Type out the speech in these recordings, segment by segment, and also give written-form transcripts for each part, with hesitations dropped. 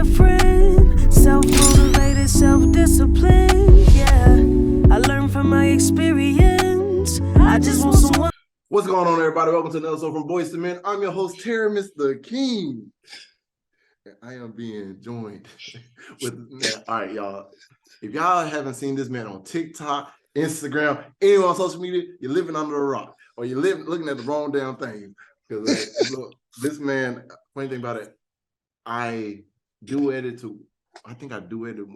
different. Self-motivated, self-disciplined. Yeah, I learned from my experience. I just want someone. What's going on, everybody? Welcome to another episode from Boyz Men. I'm your host, Terrence the King. And I am being joined with, man, all right, y'all. If y'all haven't seen this man on TikTok, Instagram, anywhere on social media, you're living under a rock or you're looking at the wrong damn thing. Because look, this man, funny thing about it, I duetted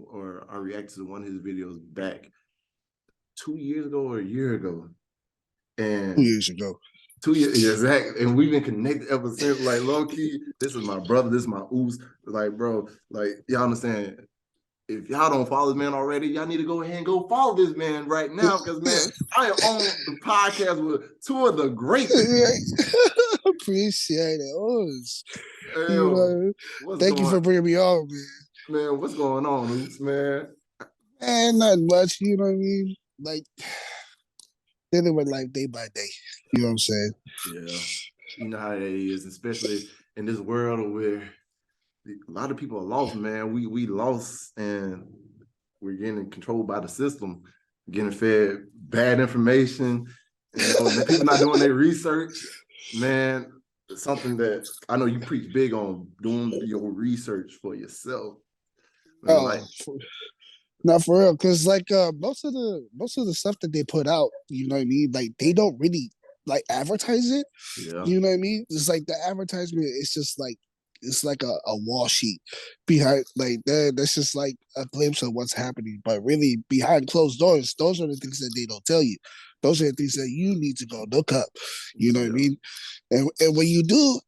or I reacted to one of his videos back 2 years ago or a year ago. And 2 years ago. 2 years, exactly. And we've been connected ever since. Like, low key, this is my brother, this is my oops. Like, bro, like, y'all understand. If y'all don't follow this man already, y'all need to go ahead and go follow this man right now. Because, man, I am on the podcast with two of the greats. Appreciate it. Thank you for bringing me on, man. Man, what's going on, oops, man? Man, not much, you know what I mean? Like, dealing with life day by day. You know what I'm saying? Yeah. You know how it is, especially in this world where a lot of people are lost, man. We lost and we're getting controlled by the system, getting fed bad information. You know, people not doing their research. Man, it's something that I know you preach big on, doing your research for yourself. Man, not for real, because like most of the stuff that they put out, you know what I mean, like they don't really like advertise it. Yeah. You know what I mean? It's like the advertisement is just like it's like a wall sheet behind, like that's just like a glimpse of what's happening. But really behind closed doors, those are the things that they don't tell you. Those are the things that you need to go look up. You know what I mean? And when you do,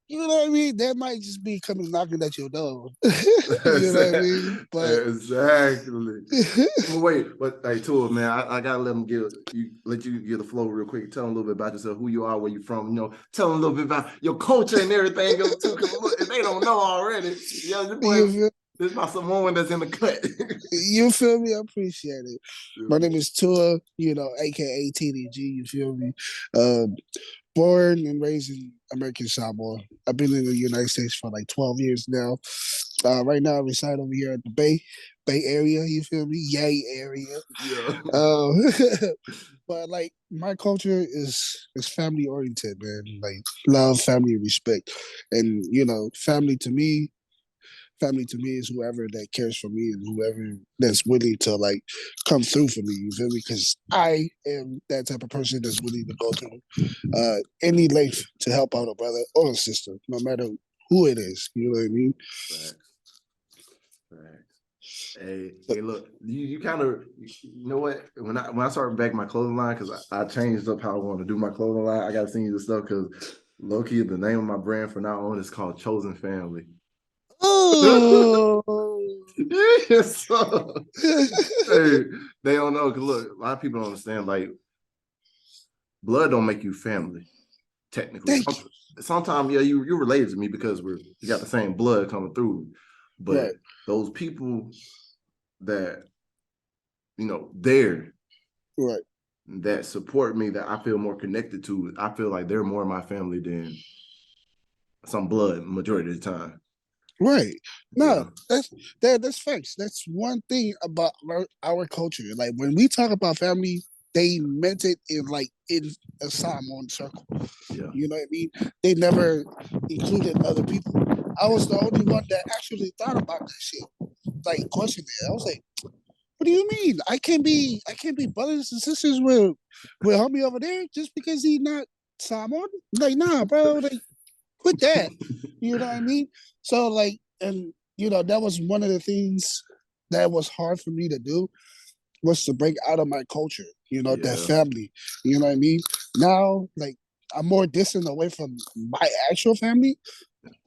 you know what I mean? That might just be coming knocking at your door. You know what I mean? But exactly. Wait, but hey, Tua, man, I gotta let you give the flow real quick. Tell them a little bit about yourself, who you are, where you from. You know, tell them a little bit about your culture and everything else too. Because if they don't know already, yeah, this is about someone that's in the cut. You feel me? I appreciate it. My name is Tua, you know, aka TDG. You feel me? Born and raised in American Samoa. I've been in the United States for like 12 years now. Right now, I reside over here at the Bay Area. You feel me? Yay area. Yeah. But like my culture is family oriented, man. Like love, family, respect, and you know, family to me is whoever that cares for me and whoever that's willing to like come through for me. You feel me? Because I am that type of person that's willing to go through any length to help out a brother or a sister, no matter who it is. You know what I mean? Facts. Hey, look, you kind of, you know what? When I started back my clothing line, because I changed up how I want to do my clothing line, I got to send you the stuff because low-key, the name of my brand from now on is called Chosen Family. Oh, yeah, so, hey, they don't know. Cause look, a lot of people don't understand. Like, blood don't make you family, technically. Sometimes, yeah, you're related to me because we got the same blood coming through. But right. Those people that right, that support me, that I feel more connected to, I feel like they're more my family than some blood majority of the time. Right. No, that's facts. That's one thing about our culture. Like when we talk about family, they meant it in a Samoan circle. Yeah. You know what I mean? They never included other people. I was the only one that actually thought about that shit. Like questioned it. I was like, what do you mean? I can't be brothers and sisters with homie over there just because he's not Samoan? Like, nah, bro. Like, quit that. You know what I mean? So like, and you know, that was one of the things that was hard for me to do, was to break out of my culture, you know, that family. You know what I mean? Now, like, I'm more distant away from my actual family,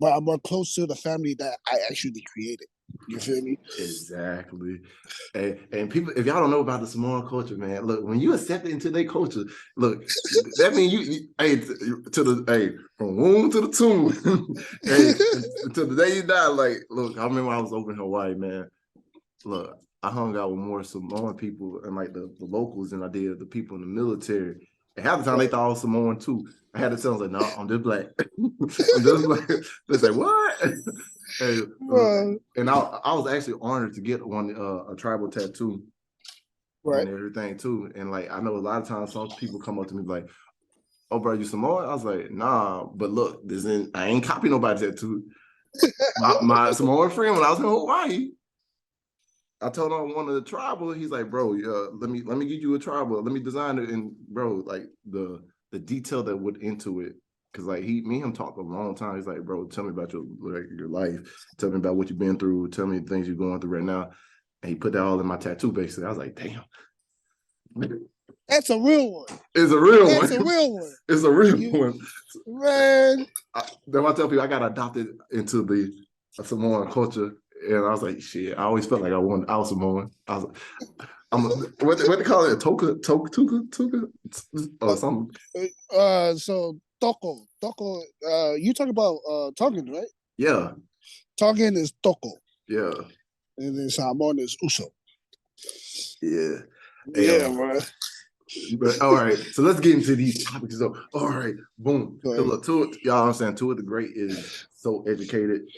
but I'm more close to the family that I actually created. You feel me? Exactly. And people, if y'all don't know about the Samoan culture, man, look, when you accept it into their culture, look, that means from womb to the tomb, until the day you die. Like, look, I remember I was over in Hawaii, man. Look, I hung out with more Samoan people and like the locals than I did the people in the military. And half the time they thought I was Samoan too. I had to tell them, like, no, I'm just black. I'm just black. They say, what? Hey, and I was actually honored to get one a tribal tattoo and everything too. And like I know a lot of times some people come up to me like, "Oh, bro, you Samoan?" I was like, "Nah, but look, I ain't copy nobody's tattoo." My Samoan friend when I was in Hawaii, I told him I wanted a tribal. He's like, "Bro, let me give you a tribal. Let me design it." And bro, like the detail that went into it. Cause like me and him talked a long time. He's like, "Bro, tell me about your life. Tell me about what you've been through. Tell me the things you're going through right now." And he put that all in my tattoo basically. I was like, "Damn, that's a real one. It's a real one. That's a real one. It's a real one, man." Then I tell people I got adopted into the Samoan culture, and I was like, "Shit." I always felt like I was Samoan. What they call it? Toka, or something. So Toko. You talking about Tongan, right? Yeah. Tongan is Toko. Yeah. And then Samoan is Uso. Yeah. Yeah, bro. But all right, so let's get into these topics. So, all right, boom. Look, y'all understand, Tua the Great is so educated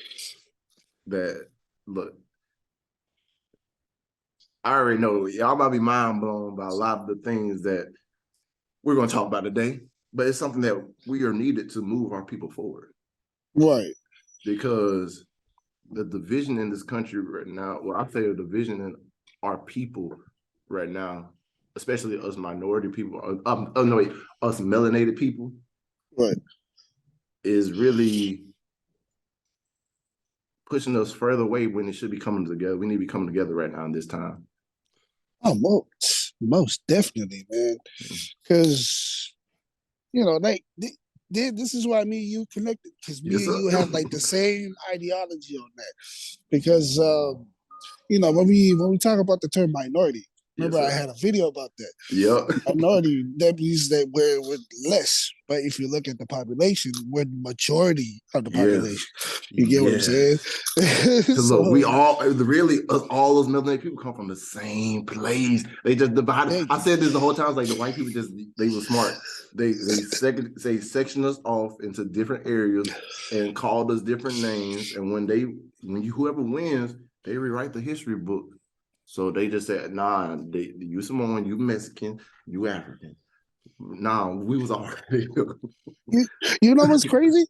that look, I already know y'all about to be mind blown by a lot of the things that we're going to talk about today, but it's something that we are needed to move our people forward. Right. Because the division in this country right now, well, I say the division in our people right now, especially us minority people, us melanated people, right, is really pushing us further away when it should be coming together. We need to be coming together right now in this time. Oh, most definitely, man. Because this is why me and you connected. Because me and you have like the same ideology on that. Because when we talk about the term minority, remember I had a video about that. Yeah. Minority, that means that we're less. But if you look at the population, we're the majority of the population. You get what I'm saying? So look, we all those melanated people come from the same place. They just divided. I said this the whole time. I was like, the white people they were smart. They section us off into different areas and called us different names. And whoever wins, they rewrite the history book. So they just said, "Nah, you Samoan, you Mexican, you African." Nah, we was already. You know what's crazy?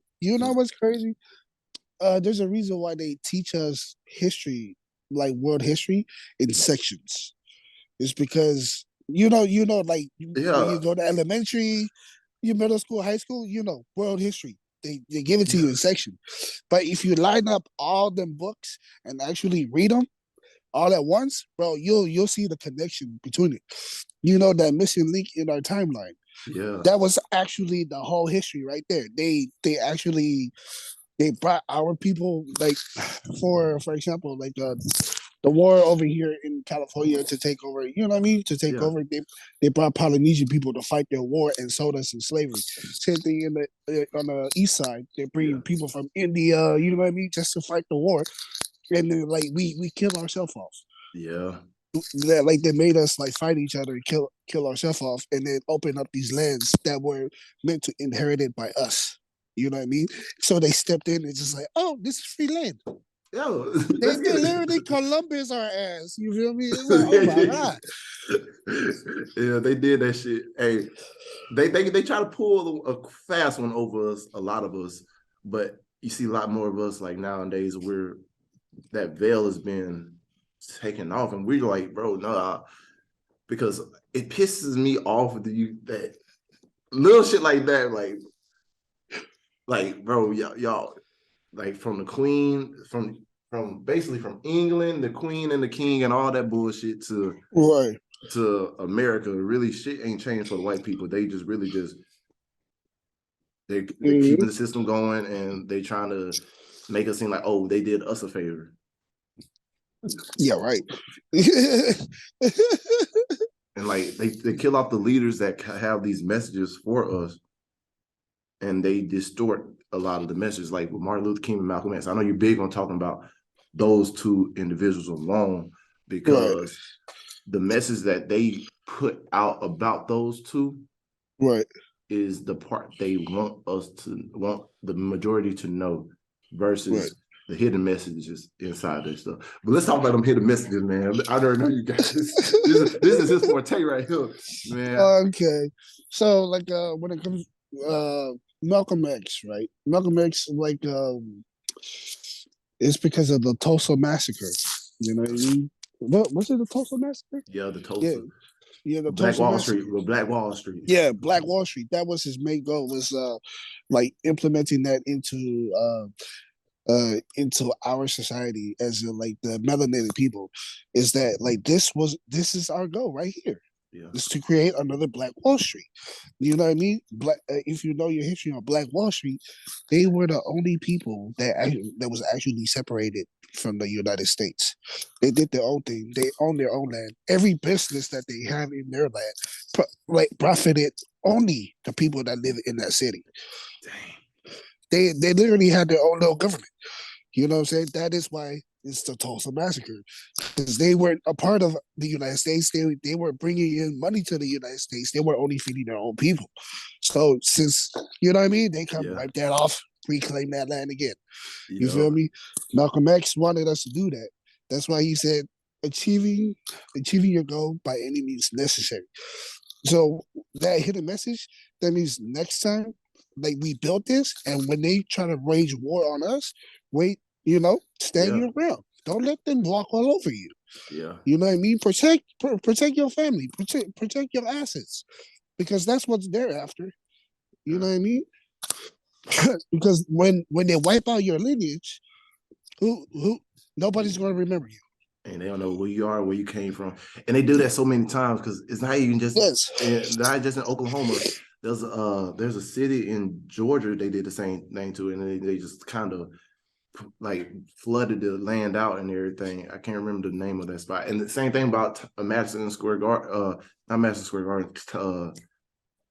There's a reason why they teach us history, like world history, in sections. It's because like when you go to elementary, your middle school, high school, world history. They give it to you in section. But if you line up all them books and actually read them all at once, bro, you'll see the connection between it. That missing link in our timeline. Yeah. That was actually the whole history right there. They brought our people, like, for example, like the war over here in California to take over, over. They brought Polynesian people to fight their war and sold us in slavery. Same thing on the east side. They bring people from India, just to fight the war. And then like we kill ourselves off. Yeah. Like they made us like fight each other and kill ourselves off, and then open up these lands that were meant to inherited by us. You know what I mean? So they stepped in and just like, oh, this is free land. Yo, they literally Columbus our ass. You feel me? It's like, oh my God. Yeah, they did that shit. Hey, they try to pull a fast one over us, a lot of us, but you see a lot more of us like nowadays where that veil has been taken off, and we're like, bro, no, because it pisses me off with that little shit like that, like bro, y'all, like from the Queen, from basically from England, the Queen and the King and all that bullshit to America. Really, shit ain't changed for the white people. They just really they're keeping the system going, and they trying to make us seem like, oh, they did us a favor. Yeah, right. And like they kill off the leaders that have these messages for us, and they distort a lot of the messages. Like with Martin Luther King and Malcolm X, I know you're big on talking about those two individuals alone, because the message that they put out about those two is the part they want the majority to know, versus the hidden messages inside this stuff. But let's talk about them hidden messages, man. I already know you guys. This is his forte right here, man. Okay, so like when it comes Malcolm X, right? Malcolm X, like it's because of the Tulsa massacre. You know what I mean? What was it? The Tulsa massacre? Yeah, the Yeah, Tulsa. yeah, the Black Tulsa Wall massacre. Street. Well, Black Wall Street. Yeah, Black Wall Street. That was his main goal. Was like implementing that into our society as like the melanated people. Is that like this is our goal right here? Yeah. Is to create another Black Wall Street. You know what I mean? Black. If you know your history on Black Wall Street, they were the only people that was actually separated from the United States. They did their own thing. They own their own land. Every business that they have in their land profited only the people that live in that city. Dang. They literally had their own little government. You know what I'm saying? That is why it's the Tulsa massacre, because they weren't a part of the United States. They were bringing in money to the United States. They were only feeding their own people. So since you know what I mean, they come wipe that off, reclaim that land again. You feel me? Malcolm X wanted us to do that. That's why he said achieving your goal by any means necessary. So that hidden message, that means next time, like we built this, and when they try to wage war on us, wait, stand your ground. Don't let them walk all over you. Yeah. You know what I mean? Protect your family. Protect your assets, because that's what they're after. You know what I mean? Because when they wipe out your lineage, who nobody's gonna remember you. And they don't know who you are, where you came from, and they do that so many times because it's not even just not just in Oklahoma. There's a city in Georgia they did the same thing to, and they just kind of like flooded the land out and everything. I can't remember the name of that spot. And the same thing about Madison Square Garden, not Madison Square Garden,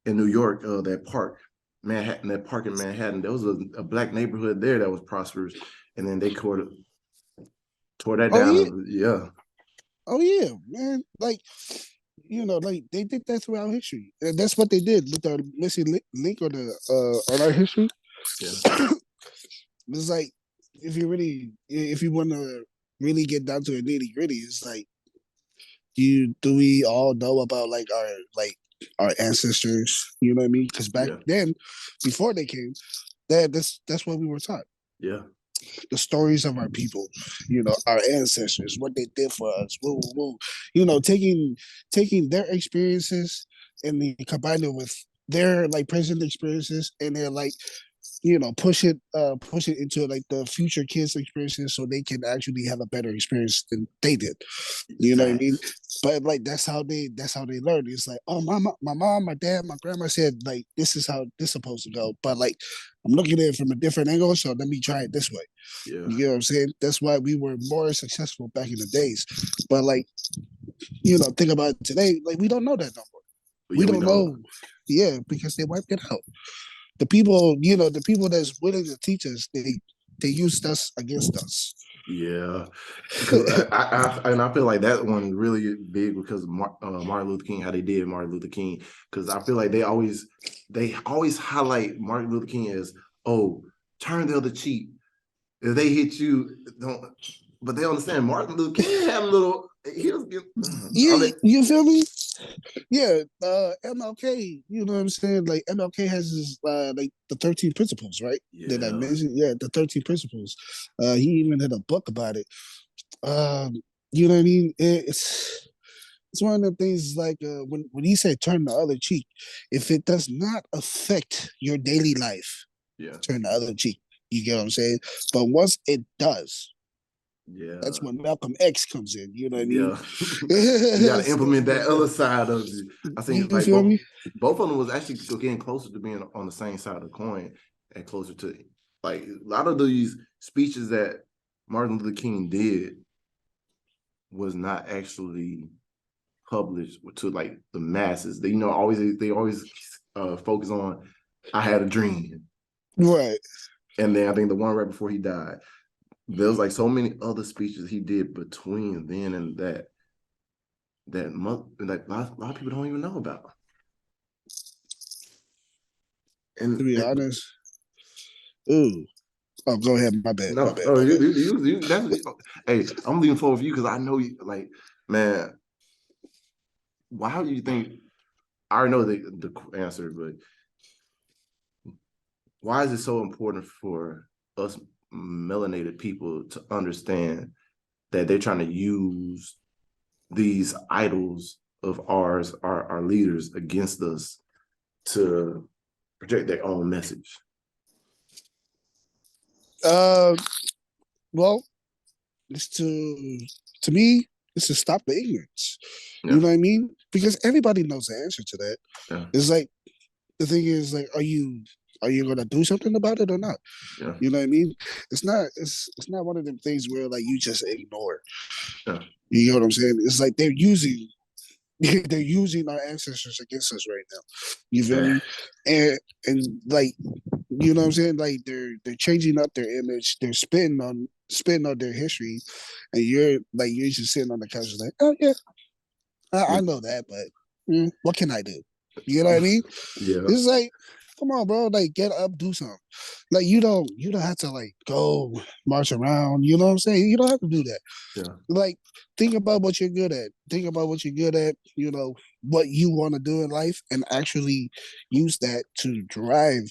in New York, that park, Manhattan, that park in Manhattan. There was a black neighborhood there that was prosperous, and then they tore that down. Yeah. Oh yeah, man. Like, like they did that throughout history. And that's what they did with the missing link on our history. Yeah. It's like if you want to really get down to a nitty gritty, it's like do we all know about like our ancestors? You know what I mean? Because back then, before they came, that's what we were taught. Yeah. The stories of our people, our ancestors, what they did for us. Woo, woo. Taking their experiences and then combining it with their like present experiences, and they're like, push it into like the future kids' experiences so they can actually have a better experience than they did. You know what I mean? But like that's how they learn. It's like, oh, my mom, my dad, my grandma said like this is how this is supposed to go. But like I'm looking at it from a different angle, so let me try it this way. Yeah. You know what I'm saying? That's why we were more successful back in the days. But like, think about it today, like we don't know that no more. We don't know. Yeah, because they wiped it out. The people that's willing to teach us, they used us against us. Yeah, I feel like that one is really big because of Martin Luther King, how they did Martin Luther King, because I feel like they always highlight Martin Luther King as, oh, turn the other cheek. If they hit you, don't. But they understand Martin Luther King had a little. He was you feel me? Yeah, MLK, you know what I'm saying? Like MLK has his like the 13 principles, right? Yeah. That I mentioned. Yeah, the 13 principles. He even had a book about it. You know what I mean? It's one of the things like when he said turn the other cheek, if it does not affect your daily life, turn the other cheek. You get what I'm saying? But once it does, that's when Malcolm X comes in. You know what I mean? You got to implement that other side of it. I think like both of them was actually getting closer to being on the same side of the coin and closer to like a lot of these speeches that Martin Luther King did was not actually published to like the masses. They always focus on I had a dream, right? And then I think the one right before he died. There was like so many other speeches he did between then and that month, like a lot of people don't even know about. And to be honest, ooh, Oh, go ahead. My bad. No, My bad. oh, My bad. that's, hey, I'm leaning forward for you because I know you, like, man, why do you think, I already know the answer, but why is it so important for us melanated people to understand that they're trying to use these idols of ours, our leaders, against us to project their own message? Uh, well, it's to me, it's to stop the ignorance. You Yeah, know what I mean? Because everybody knows the answer to that. yeah, It's like the thing is like, are you gonna do something about it or not? yeah, You know what I mean? It's not one of them things where like you just ignore. yeah, You know what I'm saying? It's like they're using they're using our ancestors against us right now. You feel yeah, me? And like you know what I'm saying? Like they're changing up their image. They're spitting on their history, and you're just sitting on the couch like, oh yeah, I know that, but what can I do? You know what I mean? yeah, It's like, come on, bro, like get up, do something. Like you don't have to like go march around. You know what I'm saying? You don't have to do that. yeah, Like think about what you're good at. Think about what you're good at. You know what you want to do in life, and actually use that to drive.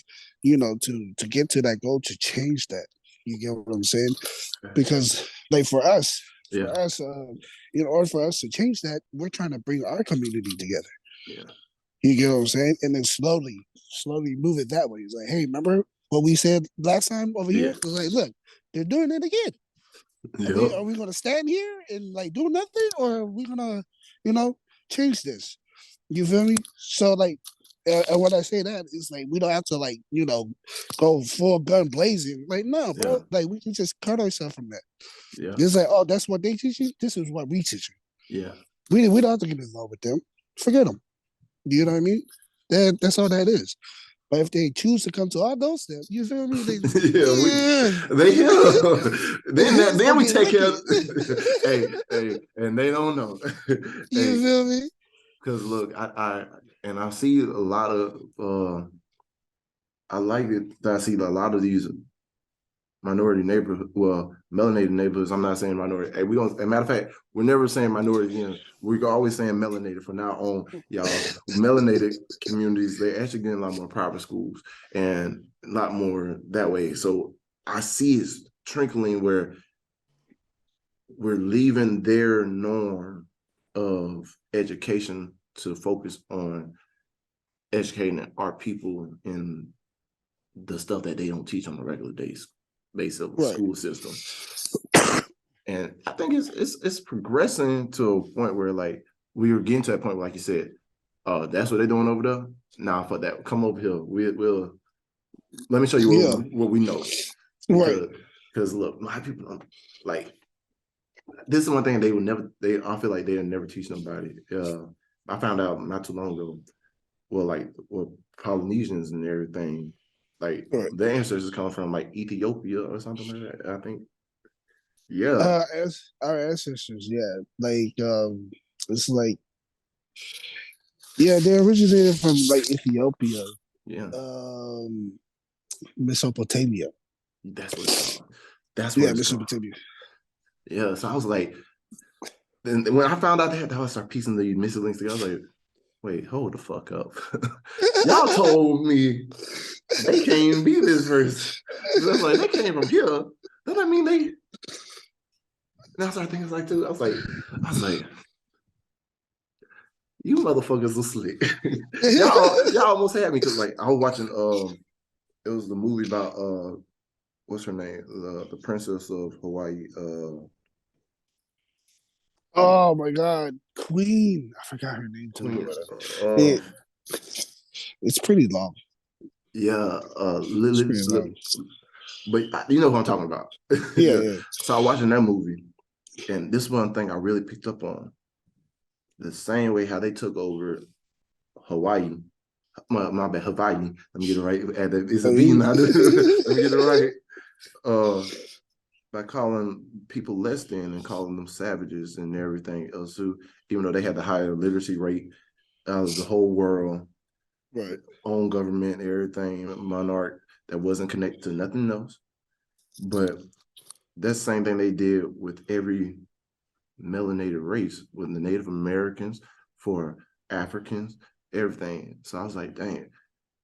You know to get to that goal to change that. You get what I'm saying? Because like yeah, for us, in order for us to change that, we're trying to bring our community together. yeah, You get what I'm saying? And then slowly move it that way. It's like, hey, remember what we said last time over here? yeah, It's like, look, they're doing it again. yep, Are we gonna stand here and like do nothing, or are we gonna, you know, change this? You feel me? So like, and when I say that, it's like we don't have to like, go full gun blazing. Like, no, yeah, bro. Like we can just cut ourselves from that. yeah, It's like, oh, that's what they teach you. This is what we teach you. yeah. We don't have to get involved with them. Forget them. You know what I mean? That's all that is. But if they choose to come to our doorstep, you feel me? They, Yeah, yeah, they here. it's Then gonna we get take care of, wicked. hey, and they don't know. You Hey, feel me? because look, I see a lot of I like it that I see a lot of these minority neighborhood, well, melanated neighborhoods. I'm not saying minority. Hey, we don't. As a matter of fact, we're never saying minority again. We're always saying melanated from now on, y'all. Melanated communities, they actually getting a lot more private schools and a lot more that way. So I see it's trickling where we're leaving their norm of education to focus on educating our people in the stuff that they don't teach on a regular basis of the Right. school system. And I think it's progressing to a point where like we were getting to that point where, like you said, that's what they're doing over there. Now for that, come over here. We'll let me show you Yeah. what we know. Right. Because look, my people don't, like, this is one thing they will never, I feel like they'll never teach nobody. I found out not too long ago, Polynesians and everything, like Right. their ancestors come from like Ethiopia or something like that, I think. Yeah. As our ancestors, yeah. Like it's like yeah, they originated from like Ethiopia, Yeah. um Mesopotamia. That's what it's called. That's what Yeah, it's called. Mesopotamia. Yeah. So I was like, and when I found out that, I started piecing the missing links together, I was like, wait, hold the fuck up. Y'all told me they can't even be this first. So I was like, they came from here. Doesn't mean they. And I started thinking like, too. I was like, you motherfuckers are slick. y'all almost had me because like I was watching it was the movie about what's her name? The Princess of Hawaii. Oh my god, Queen. I forgot her name too, Queen. but it's pretty long. Yeah, It's pretty long. but you know what I'm talking about. Yeah, Yeah. yeah. So I was watching that movie, and this one thing I really picked up on: the same way how they took over Hawaii. My bad, Hawaii. Let me get it right. It's a V now. Let me get it right. By calling people less than and calling them savages and everything else, who, even though they had the higher literacy rate out of the whole world, Right. own government, everything, monarch that wasn't connected to nothing else. But that's the same thing they did with every melanated race, with the Native Americans, for Africans, everything. So I was like, dang,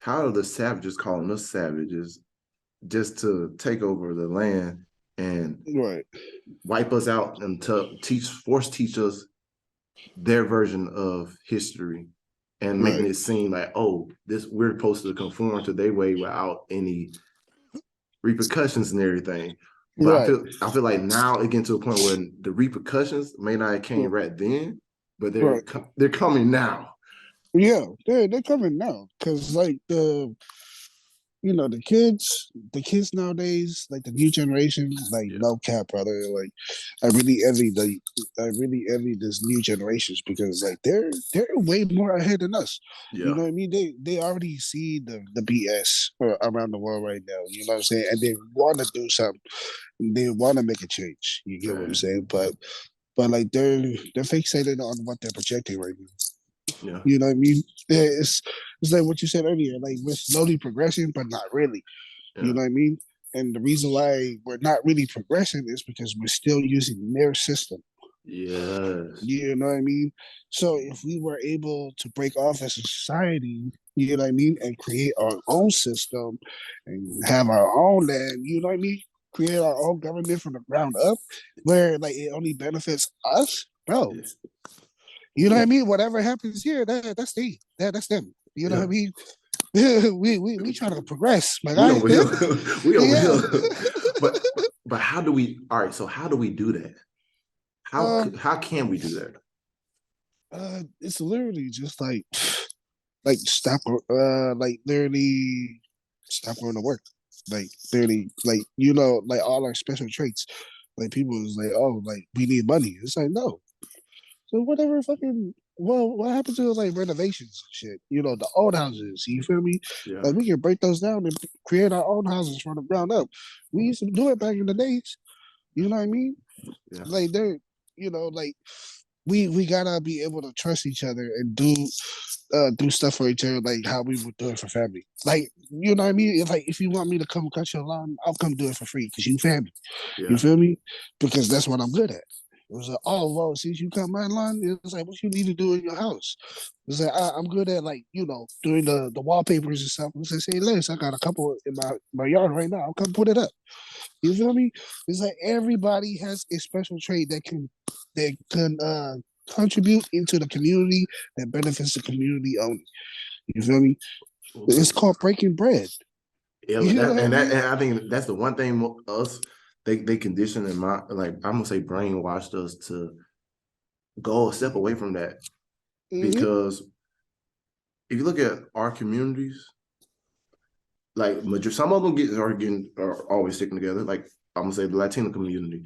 how are the savages calling us savages just to take over the land and Right. wipe us out and to teach us their version of history and making Right. it seem like, oh, this we're supposed to conform to their way without any repercussions and everything. But Right. I feel like now it getting to a point where the repercussions may not have came right then, but Right. they're coming now. Yeah, they're coming now because like the kids nowadays, like the new generation, like Yeah. no cap, brother. Like I really envy this new generations because like they're way more ahead than us. You Yeah. know what I mean? They already see the BS around the world right now. You know what I'm saying? And they want to do something. They want to make a change. You get what I'm saying? But like they're fixated on what they're projecting right now. Yeah. You know what I mean? Yeah, it's like what you said earlier. Like we're slowly progressing, but not really. You Yeah. know what I mean? And the reason why we're not really progressing is because we're still using their system. Yes. You know what I mean? So if we were able to break off as a society, you know what I mean, and create our own system and have our own land, you know what I mean? Create our own government from the ground up, where like it only benefits us, bro. Yes. You know what I mean? Whatever happens here, that's they, that's them. You know what I Yeah. mean? We trying to progress, my We guy. over here. We over Yeah. here. But how do we all right, so how do we do that? How can we do that? It's literally just like stop like literally stop going to work. Like literally like like all our special traits. Like people is like, oh, like we need money. It's like no. So whatever fucking what happened to like renovations and shit? The old houses, you feel me? Yeah. Like we can break those down and create our own houses from the ground up. We used to do it back in the days. You know what I mean? Yeah. Like they're like we gotta be able to trust each other and do stuff for each other like how we would do it for family. Like you know what I mean? If you want me to come cut your lawn, I'll come do it for free because you family. You Yeah. feel me? Because that's what I'm good at. It was like, oh well, since you cut my lawn, it was like, what you need to do in your house? It was like, I'm good at like doing the wallpapers and stuff. I was like, say, Liz, I got a couple in my yard right now. I'll come put it up. You feel me? It's like everybody has a special trait that can contribute into the community that benefits the community only. You feel me? It's called breaking bread. Yeah, You know what I mean? and I think that's the one thing us they conditioned in my like I'm gonna say brainwashed us to go a step away from that Mm-hmm. because if you look at our communities, like some of them are always sticking together. Like I'm gonna say the Latino community,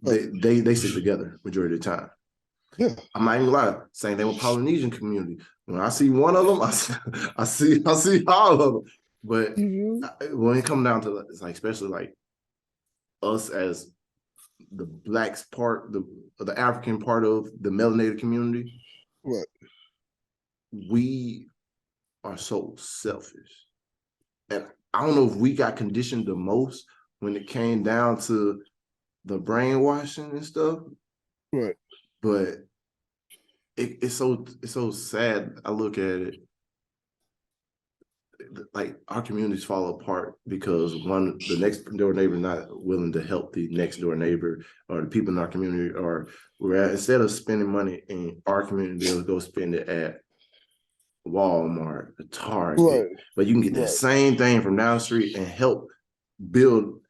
they stick together majority of the time. Yeah. I'm not even lying. Same thing with Polynesian community. When I see one of them, I see all of them. But Mm-hmm. when it comes down to it's like especially like us as the blacks part, the African part of the melanated community, Right. we are so selfish. And I don't know if we got conditioned the most when it came down to the brainwashing and stuff, Right. but it's so sad. I look at it like our communities fall apart because the next door neighbor not willing to help the next door neighbor or the people in our community, or we're instead of spending money in our community, they'll go spend it at Walmart, Target, Right. but you can get that Right. same thing from down the street and help build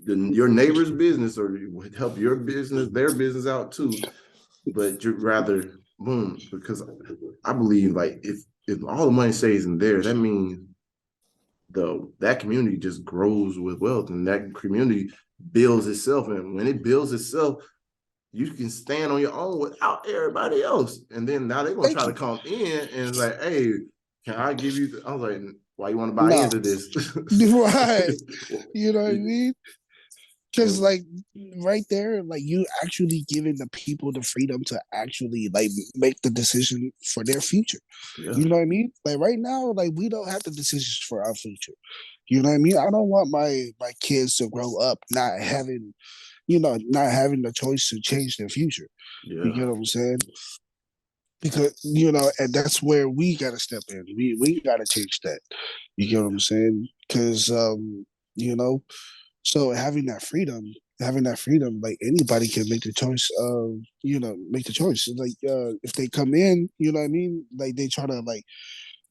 your neighbor's business or help your business, their business out too. But you'd rather boom, because I believe like if all the money stays in there, that means that community just grows with wealth and that community builds itself. And when it builds itself, you can stand on your own without everybody else. And then now they're gonna Thank try to you. come in and it's like, hey, can I give you? I was like, why you want to buy Nah. into this? Right. You know what I mean? Because like right there, like you actually giving the people the freedom to actually like make the decision for their future. Yeah, You know what I mean? Like right now, like we don't have the decisions for our future. You know what I mean? I don't want my kids to grow up not having, not having the choice to change their future. You Yeah. get what I'm saying? Because and that's where we gotta step in. We gotta change that. You get what I'm saying? Because you know, so having that freedom, like anybody can make the choice of, make the choice. Like if they come in, you know what I mean? Like they try to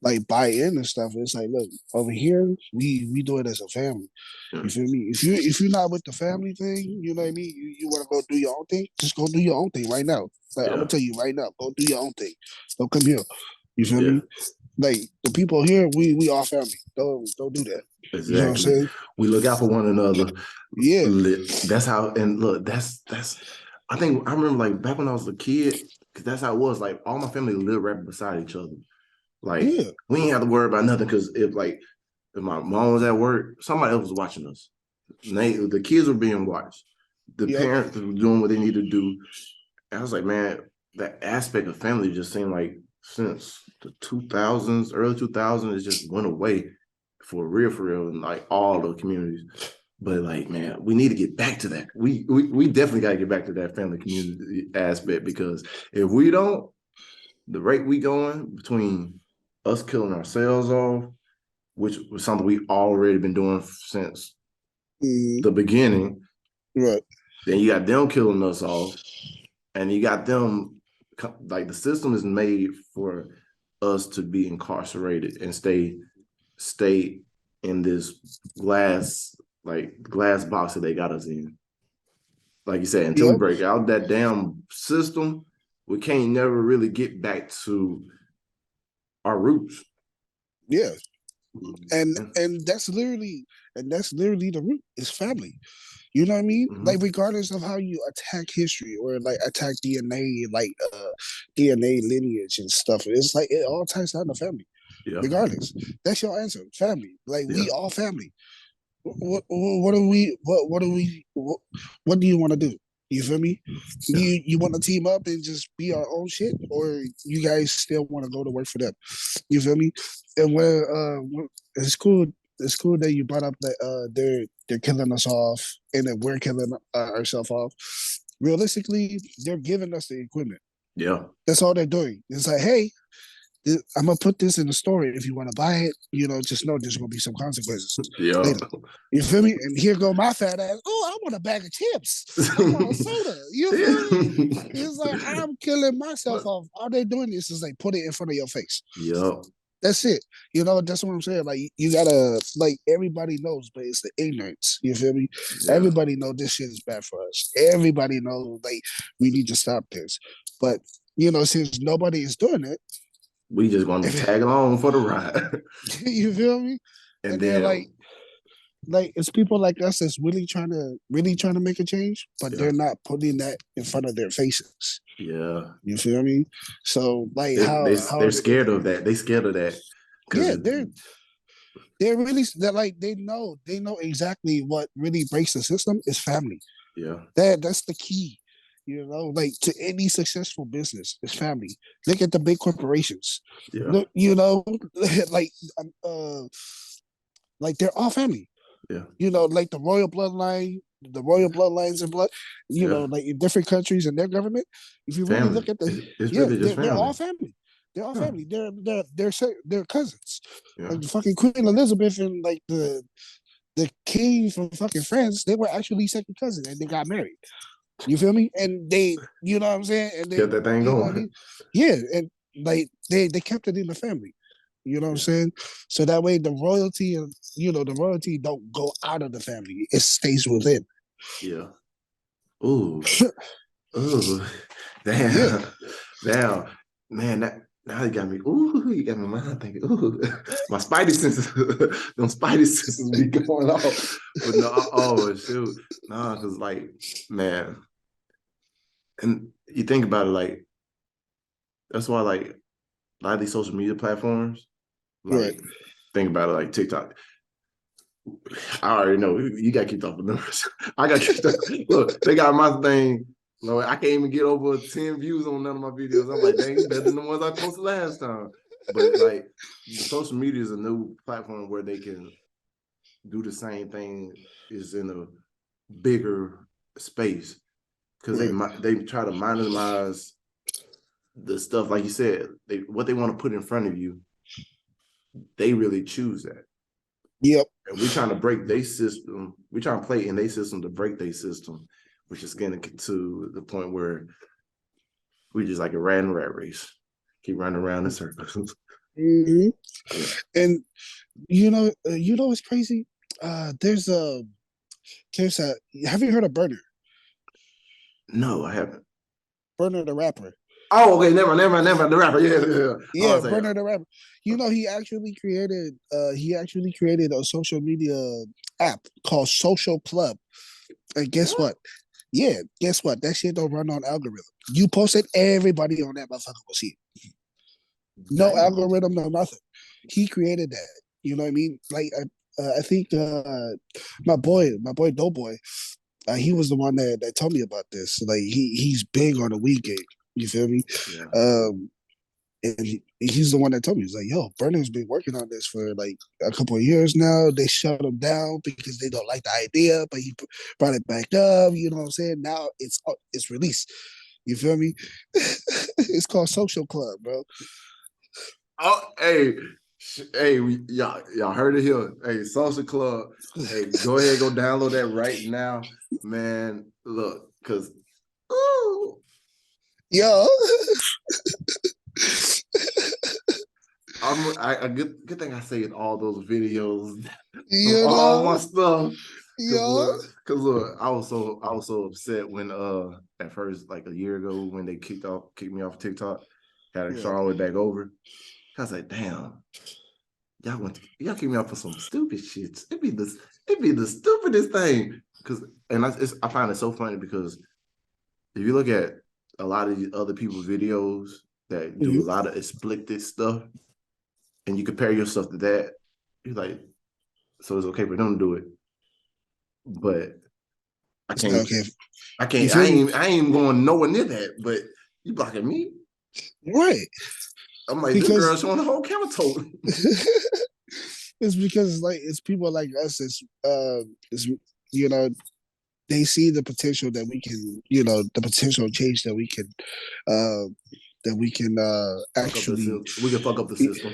like buy in and stuff. It's like, look, over here, we do it as a family. Yeah. You feel me? If you're not with the family thing, you know what I mean. You want to go do your own thing, just go do your own thing right now. Like I'm Yeah. gonna tell you right now, go do your own thing. Don't come here. You feel Yeah. me? Like the people here, we all family. Don't do that. You know what I'm Exactly. saying? We look out for one another. Yeah, That's how, and look, I think I remember like back when I was a kid, because that's how it was. Like all my family lived right beside each other. Like yeah, we ain't have to worry about nothing because if my mom was at work, somebody else was watching us. The kids were being watched. The yep, parents were doing what they need to do. And I was like, man, that aspect of family just seemed like since the 2000s, early 2000s, it just went away for real, in like all the communities. But like, man, we need to get back to that. We definitely got to get back to that family community aspect because if we don't, the rate we going between us killing ourselves off, which was something we already been doing since the beginning, right, then you got them killing us off, and you got them like the system is made for us to be incarcerated and stay in this glass box that they got us in. Like you said, until we yep, break out that damn system, we can't never really get back to our roots. yeah. And Yeah. and that's literally the root. It's family. You know what I mean? Mm-hmm. Like regardless of how you attack history or like attack DNA, like DNA lineage and stuff, it's like it all ties down to family. Yeah. Regardless, that's your answer. Family. Like Yeah. we all family. What do we? What do we? What do you want to do? You feel me? Yeah. You want to team up and just be our own shit, or you guys still want to go to work for them? You feel me? And it's cool. It's cool that you brought up that they're killing us off, and that we're killing ourselves off. Realistically, they're giving us the equipment. Yeah. That's all they're doing. It's like, hey, I'm gonna put this in the story. If you want to buy it, just know there's gonna be some consequences Yeah. later. You feel me? And here go my fat ass. Oh, I want a bag of chips. I want a soda. You feel me? It's like I'm killing myself off. All they doing is like put it in front of your face. Yeah. That's it. That's what I'm saying. Like you gotta like everybody knows, but it's the ignorance. You feel me? Yeah. Everybody know this shit is bad for us. Everybody know like we need to stop this. But since nobody is doing it, We just gonna tag along for the ride. you feel me? And And then then like it's people like us that's really trying to make a change, but yeah. they're not putting that in front of their faces. Yeah. You feel me? So like They're scared of that. They scared of that. Yeah, they're really they know exactly what really breaks the system is family. Yeah. That's the key. Like to any successful business, it's family. Look at the big corporations. Yeah. Look, like like they're all family. Yeah. Like the royal bloodlines and blood, Yeah. like in different countries and their government. If you really Family. look at It's really just they're all family. family. They're all Yeah. family. They're cousins. Yeah. Like the fucking Queen Elizabeth and like the king from fucking France, they were actually second cousins and they got married. You feel me? And they, you know what I'm saying? And they, Kept that thing you know what I going. mean? Yeah, and like they kept it in the family. You know what I'm saying? So that way the royalty and the royalty don't go out of the family. It stays within. Yeah. Ooh. Ooh. Damn. Yeah. Damn. Man, now you got me. Ooh, you got my mind thinking. Ooh, my spidey senses, them spidey senses be going off. But no, oh shoot, nah, because like, man, and you think about it, like that's why like a lot of these social media platforms, like Right. think about it, like TikTok. I already know you got kicked off the numbers. I got kicked off. Look, they got my thing. Lord, I can't even get over 10 views on none of my videos. I'm like, dang, it's better than the ones I posted last time. But like, the social media is a new platform where they can do the same thing is in a bigger space because they try to monetize the stuff, like you said, what they want to put in front of you. They really choose that. Yep. And we're trying to break their system. We're trying to play in their system to break their system, which is getting to the point where we just like a rat race, keep running around in circles. Mm-hmm. And what's crazy? There's a have you heard of Burner? No, I haven't. Burner the rapper. Oh, okay, never mind. The rapper, yeah. Yeah, Burner the rapper. He actually created a social media app called Social Club. And guess what? Yeah, guess what? That shit don't run on algorithm. You post it, everybody on that motherfucker will see it. No algorithm, no nothing. He created that. You know what I mean? Like I think my boy Doughboy, he was the one that told me about this. Like he's big on the weed game. You feel me? Yeah. And he's the one that told me. He's like, "Yo, Burner's been working on this for like a couple of years now. They shut him down because they don't like the idea, but he brought it back up. You know what I'm saying? Now it's released. You feel me? It's called Social Club, bro. Oh, y'all heard it here. Hey, Social Club. Hey, go ahead, go download that right now, man. Look, cause, ooh, yo, a good thing I saved all those videos, all my stuff. Yo, Cause look, I was so upset when at first, like a year ago, when they kicked me off TikTok, had to start all the way back over. I was like, damn, y'all kick me off for some stupid shit. It'd be the stupidest thing. I find it so funny because if you look at a lot of these other people's videos that do a lot of explicit stuff, and you compare yourself to that, you're like, so it's okay for them to do it, but I can't. Okay. I can't. I ain't going nowhere near that. But you blocking me, right? I'm like, this girl showing the whole camera total. It's because it's people like us. They see the potential that we can, the potential change that we can actually. We can fuck up the system.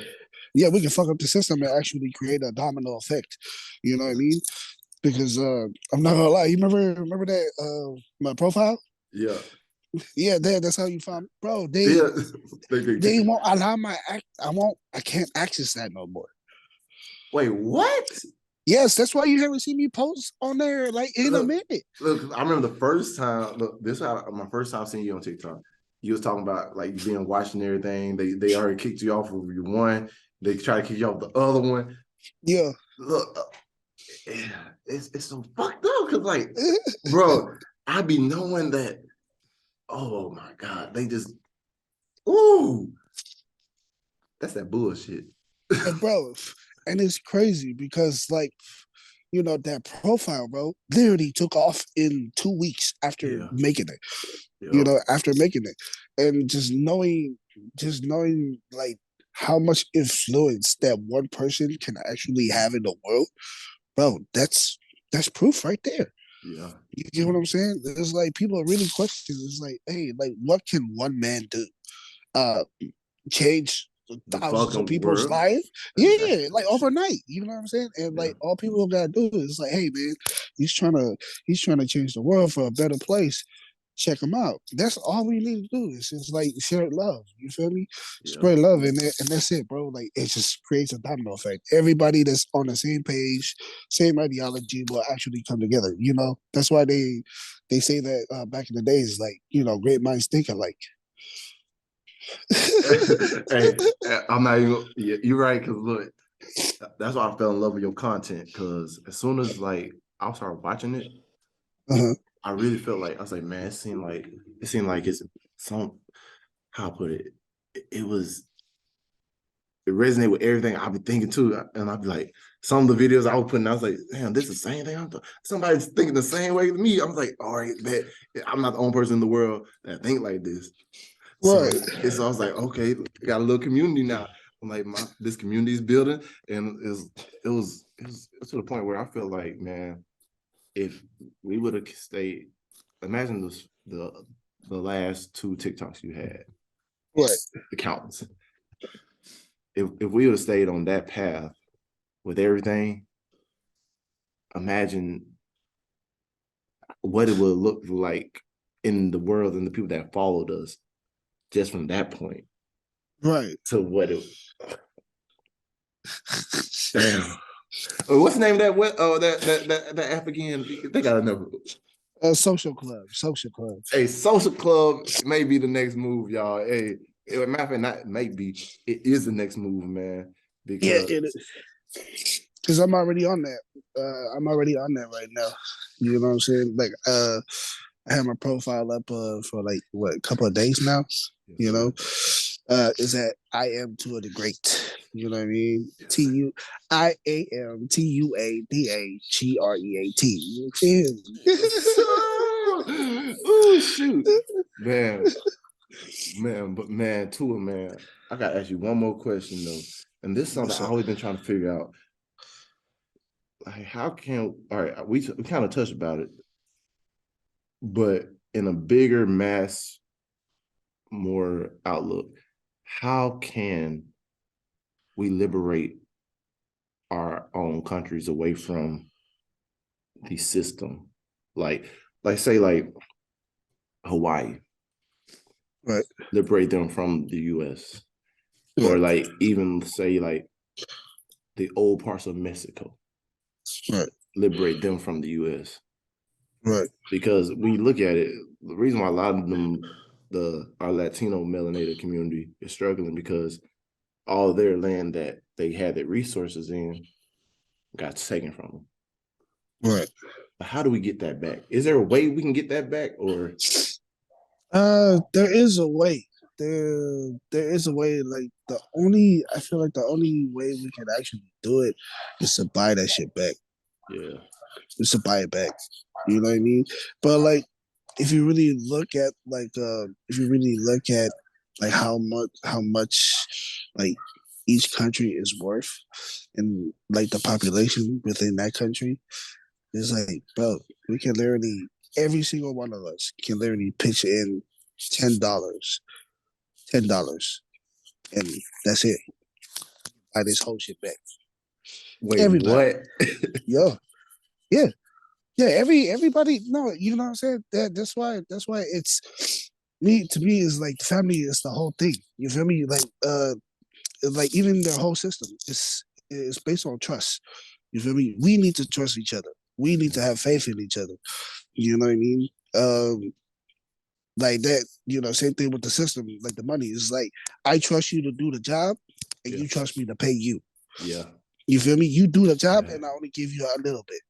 Yeah, we can fuck up the system and actually create a domino effect. You know what I mean? Because I'm not gonna lie, you remember that my profile? Yeah. Yeah, that's how you found, bro. They won't allow I can't access that no more. Wait, what? Yes, that's why you haven't seen me post on there in a minute. Look, I remember the first time. Look, this is my first time seeing you on TikTok. You was talking about being watching everything. They already kicked you off of your one. They try to kick you off the other one. Yeah. Look, it's so fucked up because bro, I be knowing that. Oh my God, they just, that's that bullshit. And bro, and it's crazy because that profile, bro, literally took off in 2 weeks after making it. Yeah. After making it, and just knowing how much influence that one person can actually have in the world, bro, that's proof right there. Yeah. You get what I'm saying? It's people are really questioning. It's hey, what can one man do? Change thousands of people's life? Yeah, overnight. You know what I'm saying? And all people gotta do is hey man, he's trying to change the world for a better place. Check him out. That's all we need to do. It's just share love. You feel me? Yeah. Spread love and that's it, bro. It just creates a domino effect. Everybody that's on the same page, same ideology will actually come together. That's why they say that back in the days, great minds think alike. Hey, I'm not even. You're right. Because look, that's why I fell in love with your content. Because as soon as I'll start watching it. I really felt I was man, it seemed like it's some, how I put it, it resonated with everything I've been thinking too. And I'd be some of the videos I was putting, I was like, damn, this is the same thing. Somebody's thinking the same way as me. I was like, all right, man, I'm not the only person in the world that think like this. Right. So I was like, okay, got a little community now. like this community is building, and it was to the point where I feel like, man, if we would have stayed, imagine the last 2 TikToks you had, What? the counts. If we would have stayed on that path with everything, imagine what it would look like in the world and the people that followed us just from that point. Right. To what it damn. What's the name of that? What? Oh, that app again? They got another. Social club. Hey, social club may be the next move, y'all. Hey, matter of fact, not maybe it is the next move, man. Because it is. Because I'm already on that. I'm already on that right now. You know what I'm saying? Like, I have my profile up for like what, a couple of days now. You know, is that I am Tua the Great. You know what I mean? TUIAMTUADAGREAT. You feel me? Oh shoot, man, but man, Tua, man, I gotta ask you one more question though, and this is something I've always been trying to figure out. Like, how can all right? We kind of touched about it, but in a bigger mass, more outlook, how can we liberate our own countries away from the system? Like say like Hawaii, right? Liberate them from the U.S. Right. Or like even say like the old parts of Mexico, right? Liberate them from the U.S. Right. Because we look at it, the reason why a lot of them, our Latino melanated community is struggling because all their land that they had their resources in got taken from them. Right. But how do we get that back? Is there a way we can get that back, or? There is a way. There is a way. Like I feel like the only way we can actually do it is to buy that shit back. Yeah. Is to buy it back. You know what I mean? But like, if you really look at how much like each country is worth, and like the population within that country, it's like, bro, we can literally, every single one of us can literally pitch in $10, and that's it. Buy this whole shit back. Wait, Everybody. what? Yo, yeah. Yeah, everybody, no, you know what I'm saying? That's why it's me, to me, is like family is the whole thing. You feel me? Like even the whole system is based on trust. You feel me? We need to trust each other. We need to have faith in each other. You know what I mean? Like that, same thing with the system, like the money. It's like, I trust you to do the job, and you trust me to pay you. Yeah. You feel me? You do the job, and I only give you a little bit.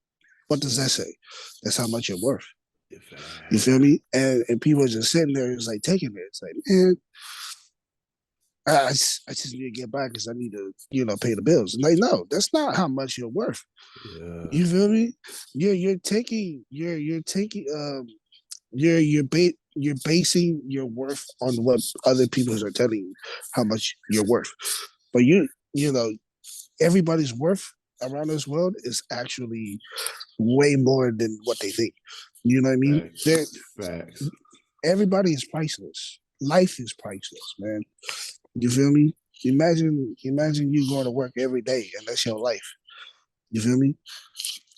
What does that say? That's how much you're worth. You feel me? And people are just sitting there, it's like taking it. It's like, man, I just need to get by because I need to, pay the bills. Like, no, that's not how much you're worth. Yeah. You feel me? You're basing your worth on what other people are telling you how much you're worth. But everybody's worth around this world is actually way more than what they think. You know what I mean? Facts. Everybody is priceless. Life is priceless, man. You feel me? Imagine you going to work every day and that's your life. You feel me?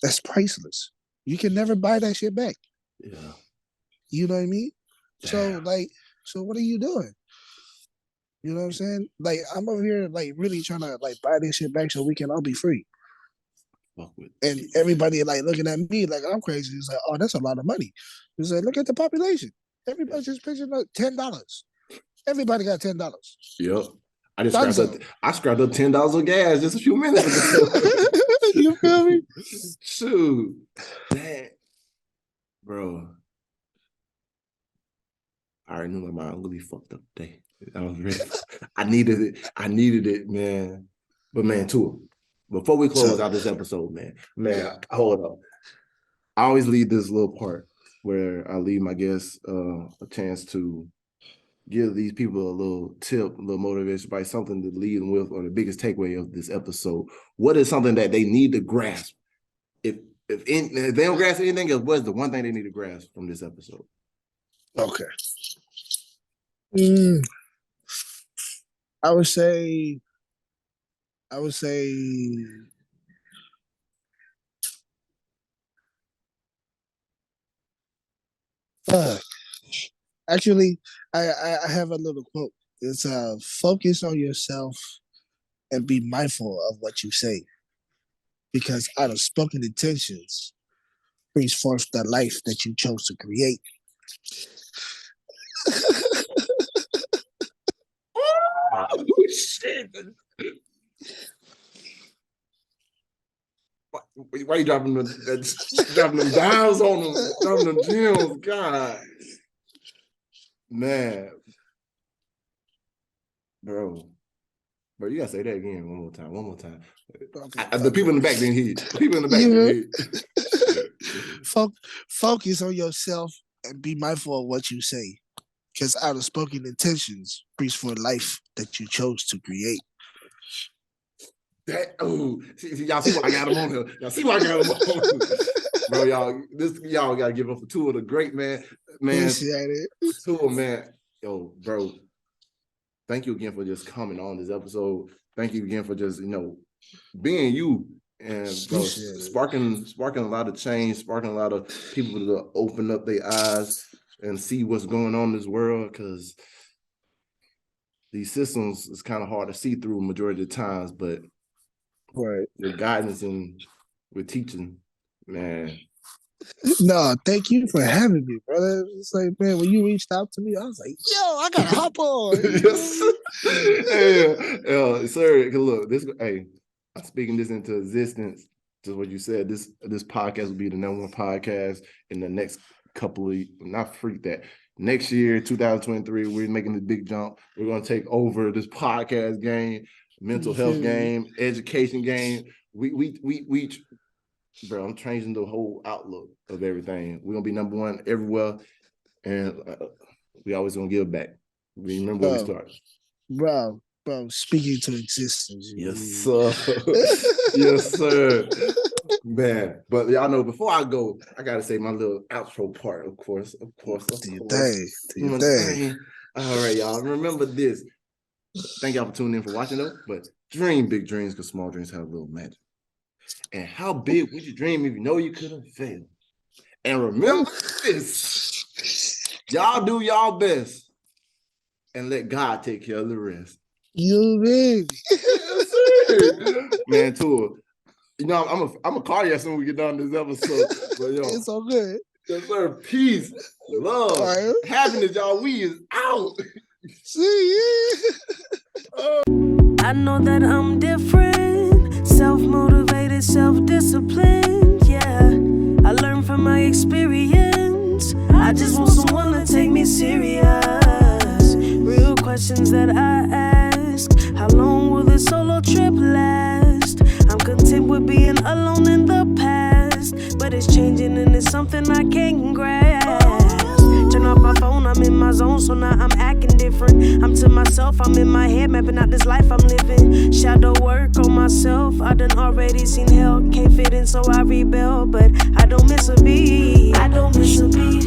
That's priceless. You can never buy that shit back. Yeah. You know what I mean? Damn. So what are you doing? You know what I'm saying? Like, I'm over here like really trying to like buy this shit back so we can all be free. And everybody like looking at me like I'm crazy. It's like, oh, that's a lot of money. It's like, look at the population. Everybody's just pitching up $10. Everybody got $10. Yep. I scrapped up $10 of gas just a few minutes ago. You feel me? Shoot. That, bro. I already knew my mind was gonna be fucked up today. I was ready. I needed it, man. But man, Tua, before we close out this episode, man, hold up. I always leave this little part where I leave my guests a chance to give these people a little tip, a little motivation, by something to lead them with, or the biggest takeaway of this episode, what is something that they need to grasp? If they don't grasp anything else, what's the one thing they need to grasp from this episode? Okay. I would say actually I have a little quote. It's focus on yourself and be mindful of what you say. Because out of spoken intentions brings forth the life that you chose to create. Oh, shit. Why are you dropping them dials on them, dropping them gems? God. Man. Bro, you gotta say that again one more time. Okay. The people in the back didn't hear you. The people in the back didn't hear you. Focus on yourself and be mindful of what you say. Because out of spoken intentions brings forth life that you chose to create. See, y'all see why I got him on here. Y'all see why I got him on here. Bro, y'all gotta give up for two of the great man. Two of them, man. Yo, bro. Thank you again for just coming on this episode. Thank you again for just, being you and bro, sparking a lot of change, sparking a lot of people to open up their eyes and see what's going on in this world, because these systems is kind of hard to see through majority of the times, but right, with guidance and with teaching, man. No, thank you for having me, brother. It's like, man, when you reached out to me, I was like, yo, I gotta hop on. Yes. Hey, sir, look, I'm speaking this into existence. Just what you said, this podcast will be the #1 podcast in the next couple of, next year, 2023, we're making the big jump. We're going to take over this podcast game, mental health game, education game. We bro, I'm changing the whole outlook of everything. We're going to be #1 everywhere, and we always going to give back. We remember where we started. Bro, speaking to existence. Yes, sir. Yes, sir. Man, but y'all know, before I go, I got to say my little outro part, of course. Do your thing. All right, y'all. Remember this. Thank y'all for tuning in for watching, though. But dream big dreams, because small dreams have a little magic. And how big would you dream if you know you couldn't fail? And remember this. Y'all do y'all best and let God take care of the rest. You mean? Man, Tua. I'm a call you as soon as we get done this episode. But it's all good. Yes, sir. Peace, love, happiness, y'all. We is out. See ya. I know that I'm different, self-motivated, self-disciplined, yeah. I learned from my experience. I just want someone to take me serious. Real questions that I ask. How long will this solo trip last? I'm content with being alone in the past, but it's changing and it's something I can't grasp. Turn off my phone, I'm in my zone, so now I'm acting different. I'm to myself, I'm in my head, mapping out this life I'm living. Shadow work on myself, I done already seen hell. Can't fit in, so I rebel, but I don't miss a beat. I don't miss a beat.